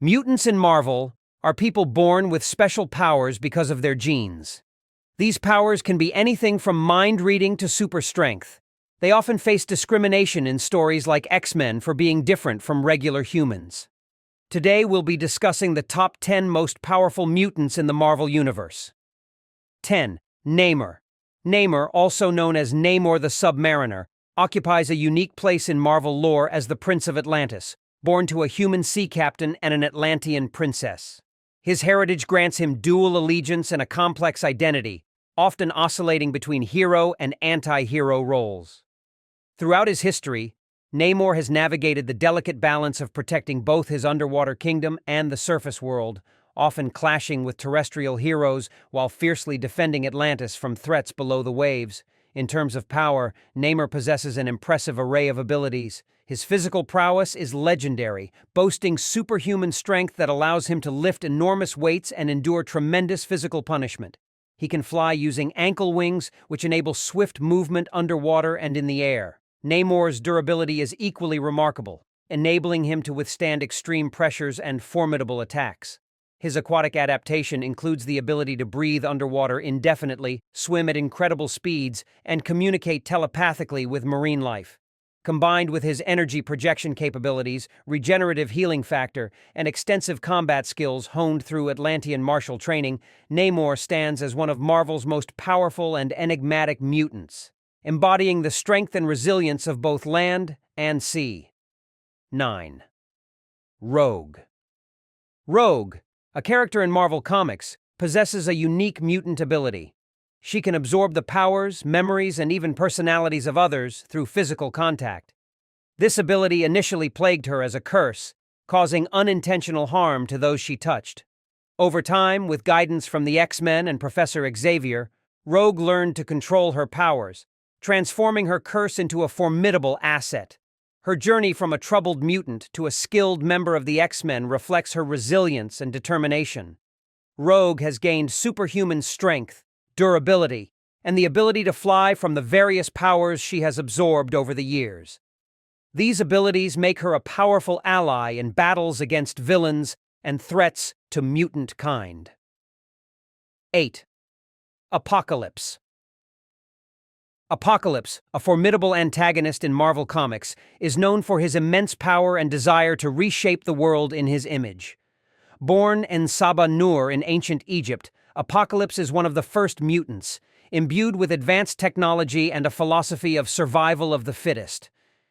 Mutants in Marvel are people born with special powers because of their genes. These powers can be anything from mind reading to super strength. They often face discrimination in stories like X-Men for being different from regular humans. Today we'll be discussing the top 10 most powerful mutants in the Marvel Universe. 10. Neymar. Neymar, also known as Namor the Submariner, occupies a unique place in Marvel lore as the Prince of Atlantis, born to a human sea captain and an Atlantean princess. His heritage grants him dual allegiance and a complex identity, often oscillating between hero and anti-hero roles. Throughout his history, Namor has navigated the delicate balance of protecting both his underwater kingdom and the surface world, often clashing with terrestrial heroes while fiercely defending Atlantis from threats below the waves. In terms of power, Neymar possesses an impressive array of abilities. His physical prowess is legendary, boasting superhuman strength that allows him to lift enormous weights and endure tremendous physical punishment. He can fly using ankle wings, which enable swift movement underwater and in the air. Namor's durability is equally remarkable, enabling him to withstand extreme pressures and formidable attacks. His aquatic adaptation includes the ability to breathe underwater indefinitely, swim at incredible speeds, and communicate telepathically with marine life. Combined with his energy projection capabilities, regenerative healing factor, and extensive combat skills honed through Atlantean martial training, Namor stands as one of Marvel's most powerful and enigmatic mutants, embodying the strength and resilience of both land and sea. 9. Rogue. Rogue, a character in Marvel Comics, possesses a unique mutant ability. She can absorb the powers, memories, and even personalities of others through physical contact. This ability initially plagued her as a curse, causing unintentional harm to those she touched. Over time, with guidance from the X-Men and Professor Xavier, Rogue learned to control her powers, transforming her curse into a formidable asset. Her journey from a troubled mutant to a skilled member of the X-Men reflects her resilience and determination. Rogue has gained superhuman strength, durability, and the ability to fly from the various powers she has absorbed over the years. These abilities make her a powerful ally in battles against villains and threats to mutant kind. 8. Apocalypse. Apocalypse, a formidable antagonist in Marvel Comics, is known for his immense power and desire to reshape the world in his image. Born in Saba Nur in ancient Egypt, Apocalypse is one of the first mutants, imbued with advanced technology and a philosophy of survival of the fittest.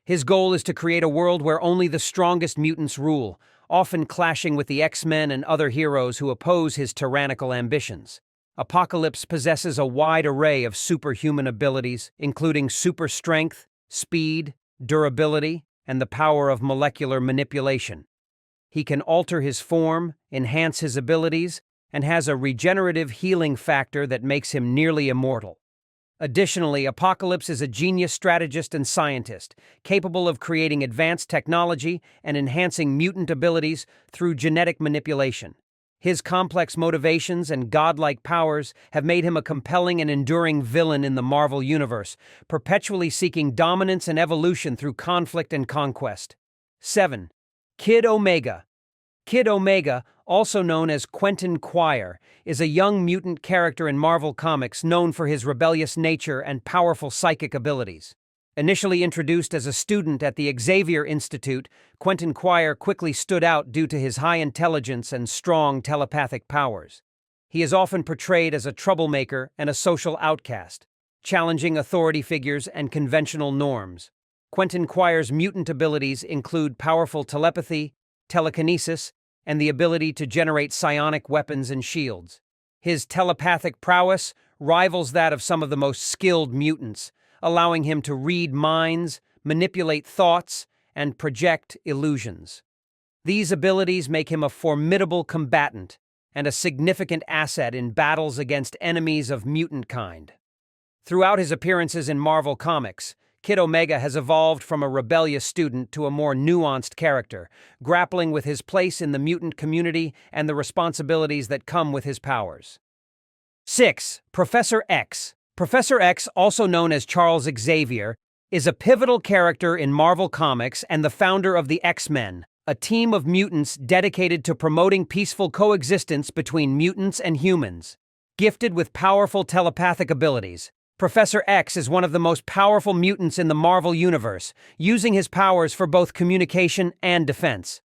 His goal is to create a world where only the strongest mutants rule, often clashing with the X-Men and other heroes who oppose his tyrannical ambitions. Apocalypse possesses a wide array of superhuman abilities, including super strength, speed, durability, and the power of molecular manipulation. He can alter his form, enhance his abilities, and has a regenerative healing factor that makes him nearly immortal. Additionally, Apocalypse is a genius strategist and scientist, capable of creating advanced technology and enhancing mutant abilities through genetic manipulation. His complex motivations and godlike powers have made him a compelling and enduring villain in the Marvel Universe, perpetually seeking dominance and evolution through conflict and conquest. 7. Kid Omega. Kid Omega, also known as Quentin Quire, is a young mutant character in Marvel Comics known for his rebellious nature and powerful psychic abilities. Initially introduced as a student at the Xavier Institute, Quentin Quire quickly stood out due to his high intelligence and strong telepathic powers. He is often portrayed as a troublemaker and a social outcast, challenging authority figures and conventional norms. Quentin Quire's mutant abilities include powerful telepathy, telekinesis, and the ability to generate psionic weapons and shields. His telepathic prowess rivals that of some of the most skilled mutants, allowing him to read minds, manipulate thoughts, and project illusions. These abilities make him a formidable combatant and a significant asset in battles against enemies of mutant kind. Throughout his appearances in Marvel Comics, Kid Omega has evolved from a rebellious student to a more nuanced character, grappling with his place in the mutant community and the responsibilities that come with his powers. 6. Professor X. Professor X, also known as Charles Xavier, is a pivotal character in Marvel Comics and the founder of the X-Men, a team of mutants dedicated to promoting peaceful coexistence between mutants and humans. Gifted with powerful telepathic abilities, Professor X is one of the most powerful mutants in the Marvel Universe, using his powers for both communication and defense.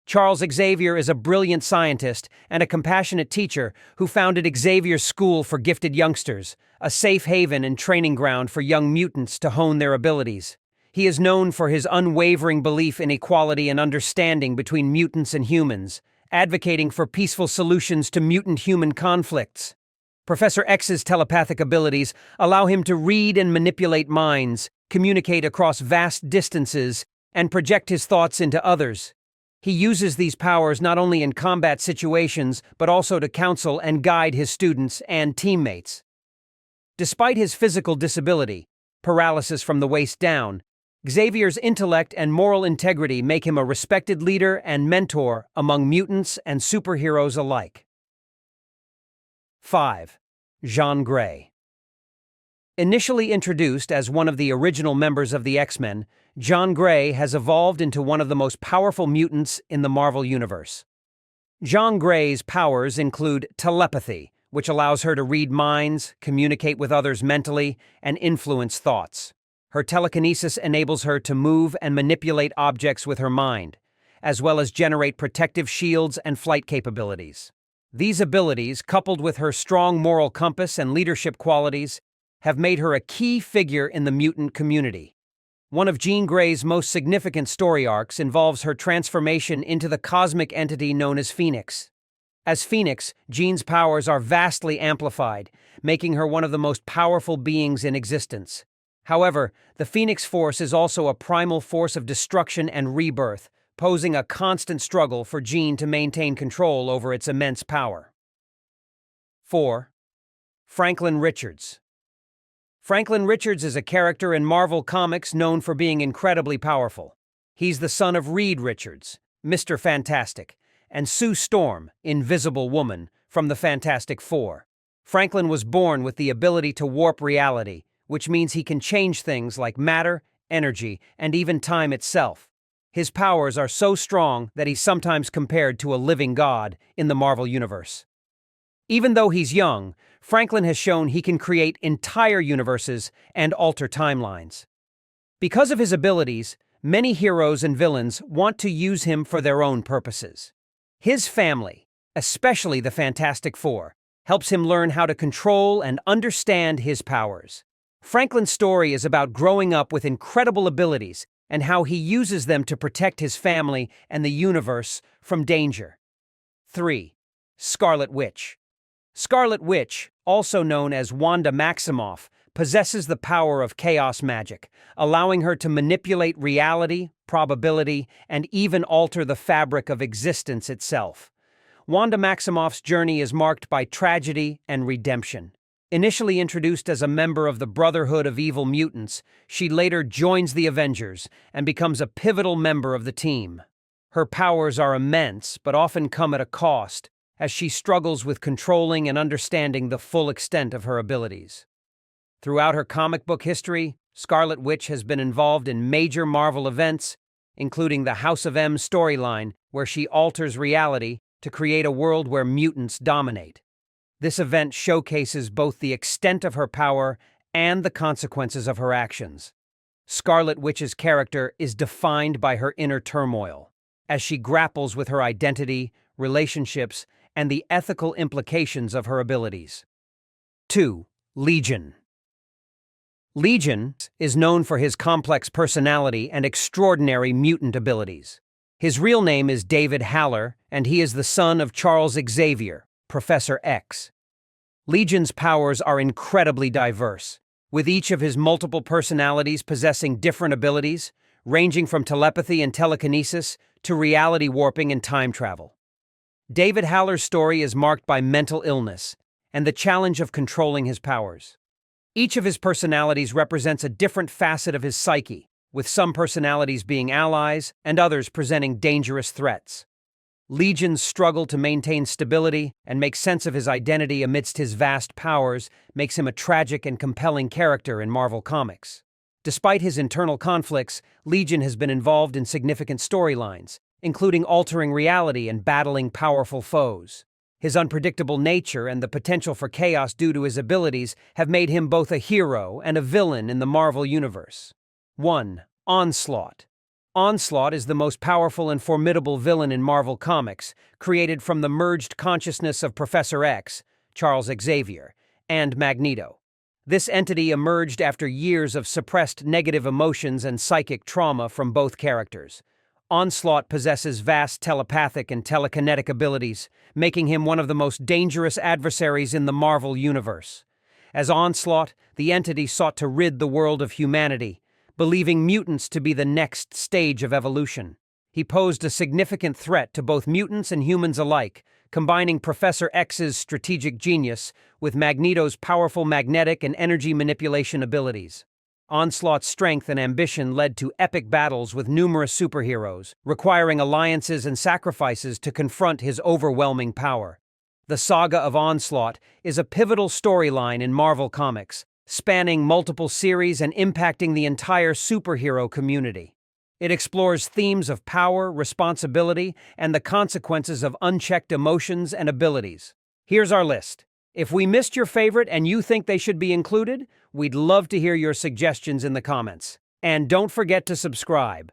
Charles Xavier is a brilliant scientist and a compassionate teacher who founded Xavier's School for Gifted Youngsters, a safe haven and training ground for young mutants to hone their abilities. He is known for his unwavering belief in equality and understanding between mutants and humans, advocating for peaceful solutions to mutant-human conflicts. Professor X's telepathic abilities allow him to read and manipulate minds, communicate across vast distances, and project his thoughts into others. He uses these powers not only in combat situations, but also to counsel and guide his students and teammates. Despite his physical disability, paralysis from the waist down, Xavier's intellect and moral integrity make him a respected leader and mentor among mutants and superheroes alike. 5. Jean Grey. Initially introduced as one of the original members of the X-Men, Jean Grey has evolved into one of the most powerful mutants in the Marvel Universe. Jean Grey's powers include telepathy, which allows her to read minds, communicate with others mentally, and influence thoughts. Her telekinesis enables her to move and manipulate objects with her mind, as well as generate protective shields and flight capabilities. These abilities, coupled with her strong moral compass and leadership qualities, have made her a key figure in the mutant community. One of Jean Grey's most significant story arcs involves her transformation into the cosmic entity known as Phoenix. As Phoenix, Jean's powers are vastly amplified, making her one of the most powerful beings in existence. However, the Phoenix Force is also a primal force of destruction and rebirth, posing a constant struggle for Jean to maintain control over its immense power. 4. Franklin Richards. Franklin Richards is a character in Marvel Comics known for being incredibly powerful. He's the son of Reed Richards, Mr. Fantastic, and Sue Storm, Invisible Woman, from the Fantastic Four. Franklin was born with the ability to warp reality, which means he can change things like matter, energy, and even time itself. His powers are so strong that he's sometimes compared to a living god in the Marvel Universe. Even though he's young, Franklin has shown he can create entire universes and alter timelines. Because of his abilities, many heroes and villains want to use him for their own purposes. His family, especially the Fantastic Four, helps him learn how to control and understand his powers. Franklin's story is about growing up with incredible abilities and how he uses them to protect his family and the universe from danger. 3. Scarlet Witch. Scarlet Witch, also known as Wanda Maximoff, possesses the power of chaos magic, allowing her to manipulate reality, probability, and even alter the fabric of existence itself. Wanda Maximoff's journey is marked by tragedy and redemption. Initially introduced as a member of the Brotherhood of Evil Mutants, she later joins the Avengers and becomes a pivotal member of the team. Her powers are immense, but often come at a cost, as she struggles with controlling and understanding the full extent of her abilities. Throughout her comic book history, Scarlet Witch has been involved in major Marvel events, including the House of M storyline, where she alters reality to create a world where mutants dominate. This event showcases both the extent of her power and the consequences of her actions. Scarlet Witch's character is defined by her inner turmoil, as she grapples with her identity, relationships, and the ethical implications of her abilities. 2. Legion. Legion is known for his complex personality and extraordinary mutant abilities. His real name is David Haller, and he is the son of Charles Xavier, Professor X. Legion's powers are incredibly diverse, with each of his multiple personalities possessing different abilities, ranging from telepathy and telekinesis to reality warping and time travel. David Haller's story is marked by mental illness and the challenge of controlling his powers. Each of his personalities represents a different facet of his psyche, with some personalities being allies and others presenting dangerous threats. Legion's struggle to maintain stability and make sense of his identity amidst his vast powers makes him a tragic and compelling character in Marvel Comics. Despite his internal conflicts, Legion has been involved in significant storylines, including altering reality and battling powerful foes. His unpredictable nature and the potential for chaos due to his abilities have made him both a hero and a villain in the Marvel Universe. 1. Onslaught. Onslaught is the most powerful and formidable villain in Marvel Comics, created from the merged consciousness of Professor X, Charles Xavier, and Magneto. This entity emerged after years of suppressed negative emotions and psychic trauma from both characters. Onslaught possesses vast telepathic and telekinetic abilities, making him one of the most dangerous adversaries in the Marvel Universe. As Onslaught, the entity sought to rid the world of humanity, believing mutants to be the next stage of evolution. He posed a significant threat to both mutants and humans alike, combining Professor X's strategic genius with Magneto's powerful magnetic and energy manipulation abilities. Onslaught's strength and ambition led to epic battles with numerous superheroes, requiring alliances and sacrifices to confront his overwhelming power. The saga of Onslaught is a pivotal storyline in Marvel Comics, spanning multiple series and impacting the entire superhero community. It explores themes of power, responsibility, and the consequences of unchecked emotions and abilities. Here's our list. If we missed your favorite and you think they should be included, we'd love to hear your suggestions in the comments. And don't forget to subscribe.